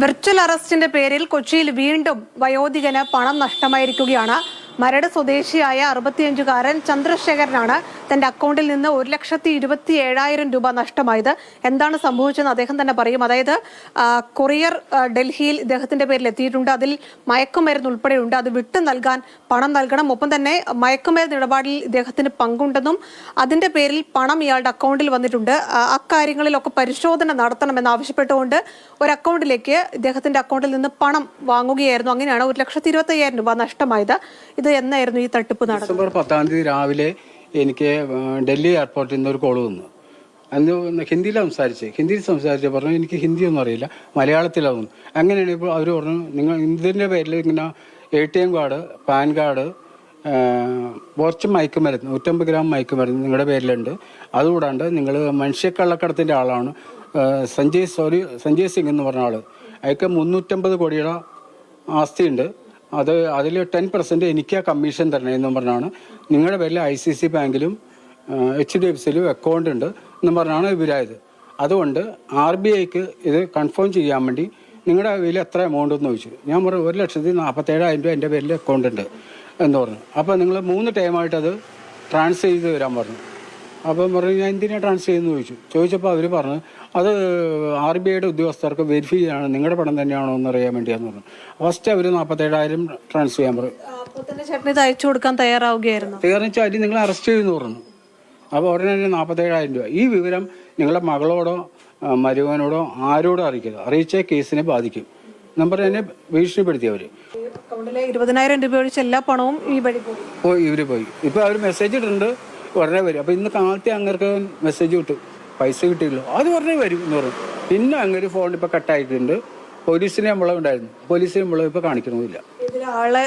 Virtual അറസ്റ്റിന്റെ പേരിൽ കൊച്ചിയിൽ വീണ്ടും വയോധികന് പണം നഷ്ടമായിരിക്കുകയാണ്. മരട് സ്വദേശിയായ 65-കാരൻ ചന്ദ്രശേഖരനാണ് തന്റെ അക്കൗണ്ടിൽ നിന്ന് 1,27,000 രൂപ നഷ്ടമായത്. എന്താണ് സംഭവിച്ചതെന്ന് അദ്ദേഹം തന്നെ പറയും. അതായത് കൊറിയർ ഡൽഹിയിൽ ഇദ്ദേഹത്തിന്റെ പേരിൽ എത്തിയിട്ടുണ്ട്. അതിൽ മയക്കുമരുന്ന് ഉൾപ്പെടെയുണ്ട്. അത് വിട്ടു നൽകാൻ പണം നൽകണം. ഒപ്പം തന്നെ മയക്കുമരുന്ന് ഇടപാടിൽ ഇദ്ദേഹത്തിന് പങ്കുണ്ടെന്നും അതിന്റെ പേരിൽ പണം ഇയാളുടെ അക്കൗണ്ടിൽ വന്നിട്ടുണ്ട്. അക്കാര്യങ്ങളിലൊക്കെ പരിശോധന നടത്തണമെന്ന് ആവശ്യപ്പെട്ടുകൊണ്ട് ഒരു അക്കൗണ്ടിലേക്ക് ഇദ്ദേഹത്തിന്റെ അക്കൗണ്ടിൽ നിന്ന് പണം വാങ്ങുകയായിരുന്നു. അങ്ങനെയാണ് 1,27,000 രൂപ നഷ്ടമായത്. ഇത് എന്നായിരുന്നു ഈ തട്ടിപ്പ് നടന്നത്? ഡിസംബർ 10 രാവിലെ എനിക്ക് ഡൽഹി എയർപോർട്ടിൽ നിന്ന് ഒരു കോൾ വന്നു. അന്ന് ഹിന്ദിയിൽ സംസാരിച്ച് പറഞ്ഞു എനിക്ക് ഹിന്ദിയൊന്നും അറിയില്ല, മലയാളത്തിലാവുന്നു. അങ്ങനെയാണ് ഇപ്പോൾ അവർ പറഞ്ഞു നിങ്ങൾ ഇതിൻ്റെ പേരിൽ ഇങ്ങനെ ATM കാർഡ്, പാൻ കാർഡ്, കുറച്ച് മയക്കുമരുന്ന് 150 ഗ്രാം മയക്കുമരുന്ന് നിങ്ങളുടെ പേരിലുണ്ട്. അതുകൂടാണ്ട് നിങ്ങൾ മനുഷ്യക്കള്ളക്കടത്തിൻ്റെ ആളാണ് സഞ്ജയ് സിംഗ് എന്ന് പറഞ്ഞ ആൾ. അയാൾക്ക് 350 കോടിയുടെ ആസ്തിയുണ്ട്. അതിൽ 10% എനിക്ക് കമ്മീഷൻ തരണമെന്നും പറഞ്ഞാണ് നിങ്ങളുടെ പേരിൽ ICICI ബാങ്കിലും HDFCയിലും അക്കൗണ്ട് ഉണ്ട് എന്നും പറഞ്ഞാണ് ഇവരായത്. അതുകൊണ്ട് RBIക്ക് ഇത് കൺഫേം ചെയ്യാൻ വേണ്ടി നിങ്ങളുടെ കയ്യിൽ എത്ര എമൗണ്ട് എന്ന് ചോദിച്ചു. ഞാൻ പറഞ്ഞു 1,47,000 രൂപ എൻ്റെ പേരിൽ അക്കൗണ്ട് ഉണ്ട് എന്ന് പറഞ്ഞു. അപ്പോൾ നിങ്ങൾ 3 ടൈമായിട്ട് അത് ട്രാൻസ്ഫർ ചെയ്ത് തരാൻ പറഞ്ഞു. അപ്പം പറഞ്ഞു ഞാൻ എന്തിനാണ് ട്രാൻസ്ഫർ ചെയ്യുന്നത് ചോദിച്ചപ്പോൾ അവർ പറഞ്ഞു അത് RBIയുടെ ഉദ്യോഗസ്ഥർക്ക് വെരിഫൈ ചെയ്യാണ് നിങ്ങളുടെ പണം തന്നെയാണോ എന്ന് അറിയാൻ വേണ്ടിയാന്ന് പറഞ്ഞു. ഫസ്റ്റ് അവർ 47,000 ട്രാൻസ്ഫർ ചെയ്യാൻ പറഞ്ഞു. അയച്ചു കൊടുക്കാൻ തയ്യാറാവുകയായിരുന്നു. തീർച്ചയായിട്ടും നിങ്ങൾ അറസ്റ്റ് ചെയ്യുമെന്ന് പറഞ്ഞു. അപ്പോൾ ഉടനെ 47,000 രൂപ. ഈ വിവരം നിങ്ങളുടെ മകളോടോ മരുവനോടോ ആരോടോ അറിയിച്ച കേസിനെ ബാധിക്കും നമ്പർ എന്നെ ഭീഷണിപ്പെടുത്തി അവർ. 20,000 രൂപ ഒഴിച്ച് എല്ലാ പണവും ഇവര് പോയി. ഇപ്പൊ അവർ മെസ്സേജ് ഇട്ടിട്ടുണ്ട് ഉടനെ വരും. അപ്പൊ ഇന്ന് കാലത്തെ അങ്ങർക്ക് മെസ്സേജ് കിട്ടും പൈസ കിട്ടിയില്ലോ അത് ഉടനെ വരും എന്ന് പറഞ്ഞു. പിന്നെ അങ്ങനെ ഫോൺ ഇപ്പൊ കട്ടായിട്ടുണ്ട്. പോലീസിനെ ഉണ്ടായിരുന്നു. പോലീസിനെ ഇപ്പൊ കാണിക്കണമില്ല. ആളെ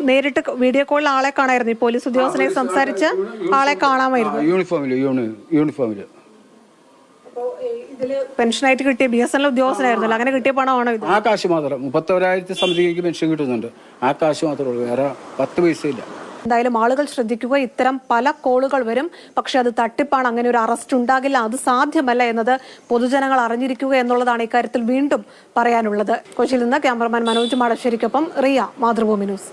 നേരിട്ട് വീഡിയോ കോളിൽ ആളെ കാണായിരുന്നു. പോലീസ് ഉദ്യോഗസ്ഥനെ സംസാരിച്ച് ആളെ കാണാമായിരുന്നു. യൂണിഫോമില് ഇതില് പെൻഷനായിട്ട് കിട്ടിയ BSNL ഉദ്യോഗസ്ഥനായിരുന്നല്ലോ. അങ്ങനെ കിട്ടിയ പണമാണോ ഇത്? ആ കാശ് മാത്രം 31,000 സംതിങ് പെൻഷൻ കിട്ടുന്നുണ്ട്. ആ കാശ് മാത്രമേ ഉള്ളൂ, വേറെ 10 പൈസയില്ല. എന്തായാലും ആളുകൾ ശ്രദ്ധിക്കുക. ഇത്തരം പല കോളുകൾ വരും, പക്ഷെ അത് തട്ടിപ്പാണ്. അങ്ങനെ ഒരു അറസ്റ്റ് ഉണ്ടാകില്ല, അത് സാധ്യമല്ല എന്നത് പൊതുജനങ്ങൾ അറിഞ്ഞിരിക്കുക എന്നുള്ളതാണ് ഇക്കാര്യത്തിൽ വീണ്ടും പറയാനുള്ളത്. കൊച്ചിയിൽ നിന്ന് ക്യാമറമാൻ മനോജ് മാടശ്ശേരിക്കൊപ്പം റിയ, മാതൃഭൂമി ന്യൂസ്.